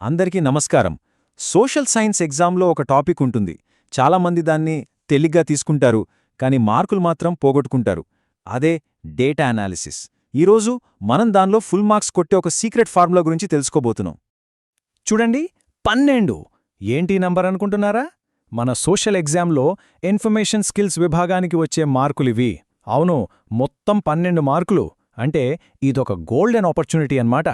అందరికీ నమస్కారం. Social science ఎగ్జామ్లో ఒక టాపిక్ ఉంటుంది. చాలామంది దాన్ని తేలిగ్గా తీసుకుంటారు, కానీ మార్కులు మాత్రం పోగొట్టుకుంటారు. అదే డేటా అనాలిసిస్. ఈరోజు మనం దానిలో ఫుల్ మార్క్స్ కొట్టే ఒక సీక్రెట్ ఫార్ములా గురించి తెలుసుకోబోతున్నాం. చూడండి, 12 ఏంటి నంబర్ అనుకుంటున్నారా? మన సోషల్ ఎగ్జామ్లో ఇన్ఫర్మేషన్ స్కిల్స్ విభాగానికి వచ్చే మార్కులివి. అవును, మొత్తం 12 మార్కులు. అంటే ఇదొక గోల్డెన్ ఆపర్చునిటీ అన్నమాట.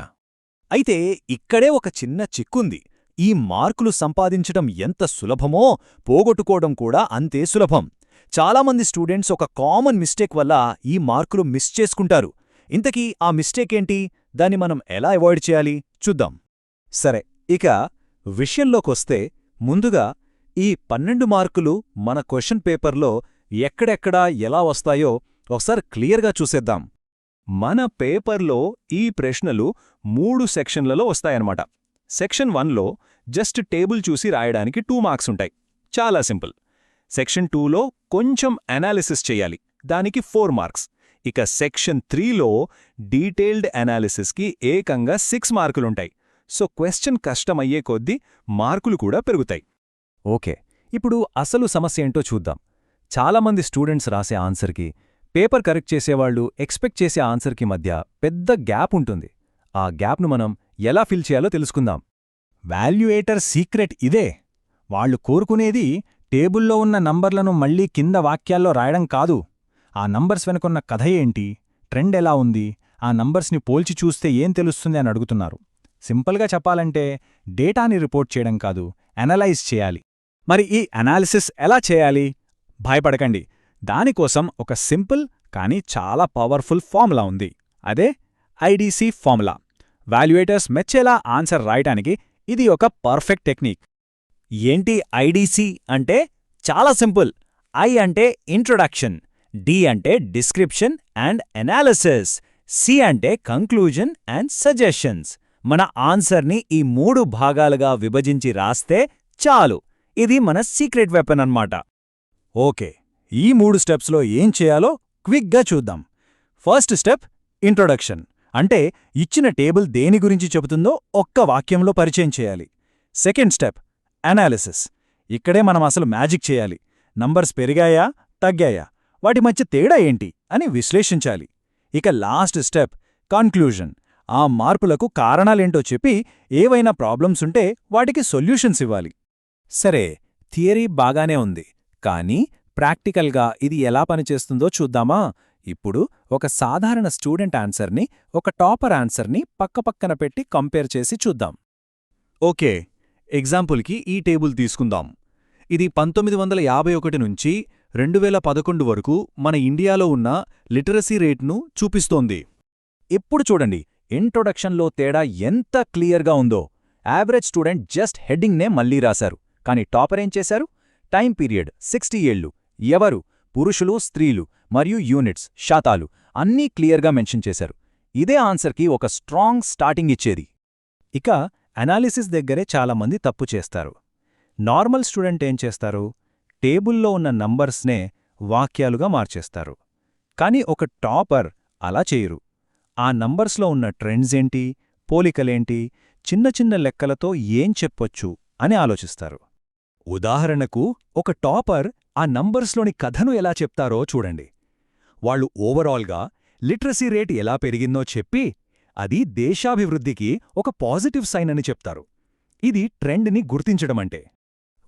అయితే ఇక్కడే ఒక చిన్న చిక్కుంది. ఈ మార్కులు సంపాదించటం ఎంత సులభమో పోగొట్టుకోవడం కూడా అంతే సులభం. చాలామంది స్టూడెంట్స్ ఒక కామన్ మిస్టేక్ వల్ల ఈ మార్కులు మిస్ చేసుకుంటారు. ఇంతకీ ఆ మిస్టేకేంటి? దాన్ని మనం ఎలా అవాయిడ్ చేయాలి చూద్దాం. సరే, ఇక విషయంలోకొస్తే ముందుగా ఈ 12 మార్కులు మన క్వశ్చన్ పేపర్లో ఎక్కడెక్కడ ఎలా వస్తాయో ఒకసారి క్లియర్గా చూసేద్దాం. మన పేపర్లో ఈ ప్రశ్నలు 3 సెక్షన్లలో వస్తాయన్నమాట. సెక్షన్ 1లో జస్ట్ టేబుల్ చూసి రాయడానికి 2 మార్క్స్ ఉంటాయి. చాలా సింపుల్. సెక్షన్ 2లో కొంచెం అనాలిసిస్ చెయ్యాలి, దానికి 4 మార్క్స్. ఇక సెక్షన్ 3లో డీటెయిల్డ్ అనాలిసిస్కి ఏకంగా 6 మార్కులుంటాయి. సో క్వశ్చన్ కష్టమయ్యే కొద్దీ మార్కులు కూడా పెరుగుతాయి. ఓకే, ఇప్పుడు అసలు సమస్య ఏంటో చూద్దాం. చాలామంది స్టూడెంట్స్ రాసే ఆన్సర్కి, పేపర్ కరెక్ట్ చేసేవాళ్లు ఎక్స్పెక్ట్ చేసే ఆన్సర్కి మధ్య పెద్ద గ్యాప్ ఉంటుంది. ఆ గ్యాప్ను మనం ఎలా ఫిల్ చేయాలో తెలుసుకుందాం. వాల్యుయేటర్ సీక్రెట్ ఇదే. వాళ్లు కోరుకునేది టేబుల్లో ఉన్న నంబర్లను మళ్లీ కింద వాక్యాల్లో రాయడం కాదు. ఆ నంబర్స్ వెనుకున్న కథ ఏంటి, ట్రెండ్ ఎలా ఉంది, ఆ నంబర్స్ని పోల్చి చూస్తే ఏం తెలుస్తుంది అని అడుగుతున్నారు. సింపుల్గా చెప్పాలంటే డేటాని రిపోర్ట్ చేయడం కాదు, అనలైజ్ చేయాలి. మరి ఈ అనాలిసిస్ ఎలా చేయాలి? భయపడకండి, దానికోసం ఒక సింపుల్ కానీ చాలా పవర్ఫుల్ ఫార్ములా ఉంది. అదే ఐడీసీ ఫార్ములా. వాల్యుయేటర్స్ మెచ్చేలా ఆన్సర్ రాయటానికి ఇది ఒక పర్ఫెక్ట్ టెక్నిక్. ఏంటి ఐడీసీ అంటే? చాలా సింపుల్. ఐ అంటే ఇంట్రొడక్షన్, డి అంటే డిస్క్రిప్షన్ అండ్ అనాలిసిస్, సి అంటే కంక్లూజన్ అండ్ సజెషన్స్. మన ఆన్సర్ని ఈ 3 భాగాలుగా విభజించి రాస్తే చాలు. ఇది మన సీక్రెట్ వెపన్ అన్నమాట. ఓకే, ఈ 3 స్టెప్స్లో ఏం చేయాలో క్విక్గా చూద్దాం. First step introduction. అంటే ఇచ్చిన టేబుల్ దేని గురించి చెబుతుందో ఒక్క వాక్యంలో పరిచయం చేయాలి. Second step analysis. ఇక్కడే మనం అసలు మ్యాజిక్ చేయాలి. నంబర్స్ పెరిగాయా, తగ్గాయా, వాటి మధ్య తేడా ఏంటి అని విశ్లేషించాలి. ఇక లాస్ట్ స్టెప్ కన్క్లూజన్. ఆ మార్పులకు కారణాలేంటో చెప్పి ఏవైనా ప్రాబ్లమ్స్ ఉంటే వాటికి సొల్యూషన్స్ ఇవ్వాలి. సరే, థియరీ బాగానే ఉంది, కానీ ప్రాక్టికల్గా ఇది ఎలా పనిచేస్తుందో చూద్దామా? ఇప్పుడు ఒక సాధారణ స్టూడెంట్ ఆన్సర్ని, ఒక టాపర్ ఆన్సర్ని పక్కపక్కన పెట్టి కంపేర్ చేసి చూద్దాం. ఓకే, ఎగ్జాంపుల్కి ఈ టేబుల్ తీసుకుందాం. ఇది 1951 నుంచి 2011 వరకు మన ఇండియాలో ఉన్న లిటరసీ రేట్ను చూపిస్తోంది. ఇప్పుడు చూడండి, ఇంట్రొడక్షన్లో తేడా ఎంత క్లియర్గా ఉందో. యావరేజ్ స్టూడెంట్ జస్ట్ హెడ్డింగ్నే మళ్లీ రాశారు, కానీ టాపర్ ఏం చేశారు? టైం పీరియడ్ 60 ఏళ్లు, ఎవరు, పురుషులు, స్త్రీలు మరియు యూనిట్స్, శాతాలు అన్నీ క్లియర్గా మెన్షన్ చేశారు. ఇదే ఆన్సర్కి ఒక స్ట్రాంగ్ స్టార్టింగ్ ఇచ్చేది. ఇక అనాలిసిస్ దగ్గరే చాలామంది తప్పు చేస్తారు. నార్మల్ స్టూడెంట్ ఏం చేస్తారు? టేబుల్లో ఉన్న నంబర్స్నే వాక్యాలుగా మార్చేస్తారు. కానీ ఒక టాపర్ అలా చేయరు. ఆ నంబర్స్లో ఉన్న ట్రెండ్స్ ఏంటి, పోలికలేంటి, చిన్న చిన్న లెక్కలతో ఏం చెప్పొచ్చు అని ఆలోచిస్తారు. ఉదాహరణకు ఒక టాపర్ ఆ నంబర్స్లోని కథను ఎలా చెప్తారో చూడండి. వాళ్ళు ఓవరాల్గా లిటరసీ రేట్ ఎలా పెరిగిందో చెప్పి అది దేశాభివృద్ధికి ఒక పాజిటివ్ సైన్ అని చెప్తారు. ఇది ట్రెండ్ని గుర్తించడమంటే.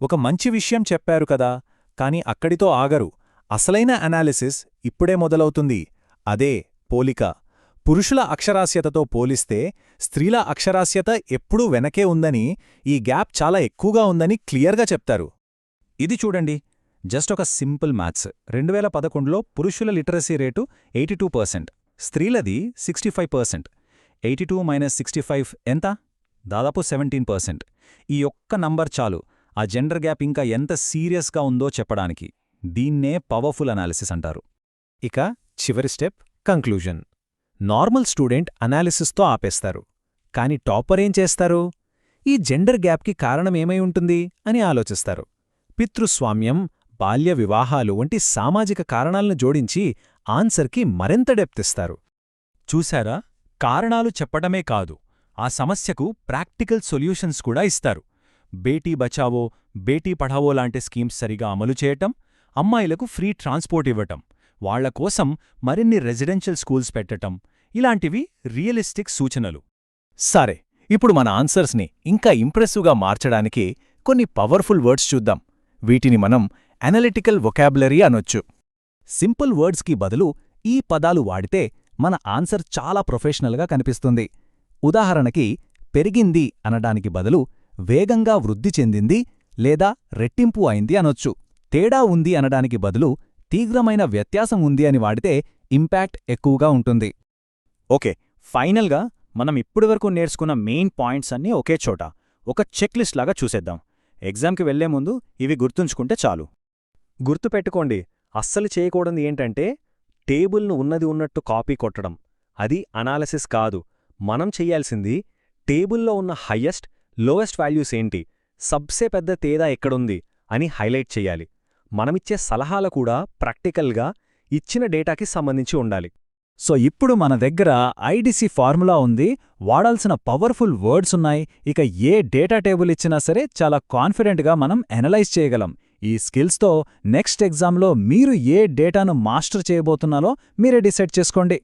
ఒక మంచి విషయం చెప్పారు కదా, కాని అక్కడితో ఆగరు. అసలైన అనాలిసిస్ ఇప్పుడే మొదలవుతుంది. అదే పోలిక. పురుషుల అక్షరాస్యతతో పోలిస్తే స్త్రీల అక్షరాస్యత ఎప్పుడూ వెనకే ఉందని, ఈ గ్యాప్ చాలా ఎక్కువగా ఉందని క్లియర్గా చెప్తారు. ఇది చూడండి, జస్ట్ ఒక సింపుల్ మ్యాథ్స్. 2011లో పురుషుల లిటరసీ రేటు 82%, స్త్రీలది 65%. 82 - 65 ఎంత? దాదాపు 17%. ఈ ఒక్క నంబర్ చాలు ఆ జెండర్ గ్యాప్ ఇంకా ఎంత సీరియస్గా ఉందో చెప్పడానికి. దీన్నే పవర్ఫుల్ అనాలిసిస్ అంటారు. ఇక చివరి స్టెప్ కంక్లూజన్. నార్మల్ స్టూడెంట్ అనాలిసిస్తో ఆపేస్తారు, కాని టాపర్ ఏం చేస్తారు? ఈ జెండర్ గ్యాప్కి కారణమేమై ఉంటుంది అని ఆలోచిస్తారు. పితృస్వామ్యం, బాల్య వివాహాలు వంటి సామాజిక కారణాలను జోడించి ఆన్సర్కి మరింత డెప్త్ ఇస్తారు. చూశారా? కారణాలు చెప్పడమే కాదు, ఆ సమస్యకు ప్రాక్టికల్ సొల్యూషన్స్ కూడా ఇస్తారు. బేటీ బచావో, బేటీ పఢావో లాంటి స్కీమ్స్ సరిగా అమలు చేయటం, అమ్మాయిలకు ఫ్రీ ట్రాన్స్పోర్ట్ ఇవ్వటం, వాళ్ల కోసం మరిన్ని రెసిడెన్షియల్ స్కూల్స్ పెట్టటం, ఇలాంటివి రియలిస్టిక్ సూచనలు. సరే, ఇప్పుడు మన ఆన్సర్స్ని ఇంకా ఇంప్రెసివ్గా మార్చడానికి కొన్ని పవర్ఫుల్ వర్డ్స్ చూద్దాం. వీటిని మనం అనలిటికల్ వొకాబులరీ అనొచ్చు. సింపుల్ వర్డ్స్కి బదులు ఈ పదాలు వాడితే మన ఆన్సర్ చాలా ప్రొఫెషనల్గా కనిపిస్తుంది. ఉదాహరణకి, పెరిగింది అనడానికి బదులు వేగంగా వృద్ధి చెందింది లేదా రెట్టింపు అయింది అనొచ్చు. తేడా ఉంది అనడానికి బదులు తీవ్రమైన వ్యత్యాసం ఉంది అని వాడితే ఇంపాక్ట్ ఎక్కువగా ఉంటుంది. ఓకే, ఫైనల్గా మనం ఇప్పటివరకు నేర్చుకున్న మెయిన్ పాయింట్స్ అన్నీ ఒకే చోట ఒక చెక్ లిస్ట్ లాగా చూసేద్దాం. ఎగ్జామ్కి వెళ్లే ముందు ఇవి గుర్తుంచుకుంటే చాలు. గుర్తుపెట్టుకోండి, అస్సలు చేయకూడదు ఏంటంటే టేబుల్ను ఉన్నది ఉన్నట్టు కాపీ కొట్టడం. అది అనాలిసిస్ కాదు. మనం చెయ్యాల్సింది టేబుల్లో ఉన్న హయ్యెస్ట్, లోయెస్ట్ వాల్యూస్ ఏంటి, సబ్సే పెద్ద తేడా ఎక్కడుంది అని హైలైట్ చెయ్యాలి. మనమిచ్చే సలహాలు కూడా ప్రాక్టికల్గా ఇచ్చిన డేటాకి సంబంధించి ఉండాలి. సో ఇప్పుడు మన దగ్గర ఐడిసి ఫార్ములా ఉంది, వాడాల్సిన పవర్ఫుల్ వర్డ్స్ ఉన్నాయి. ఇక ఏ డేటా టేబుల్ ఇచ్చినా సరే చాలా కాన్ఫిడెంట్గా మనం అనలైజ్ చేయగలం. ఈ స్కిల్స్తో నెక్స్ట్ ఎగ్జామ్లో మీరు ఏ డేటాను మాస్టర్ చేయబోతున్నారో మీరే డిసైడ్ చేసుకోండి.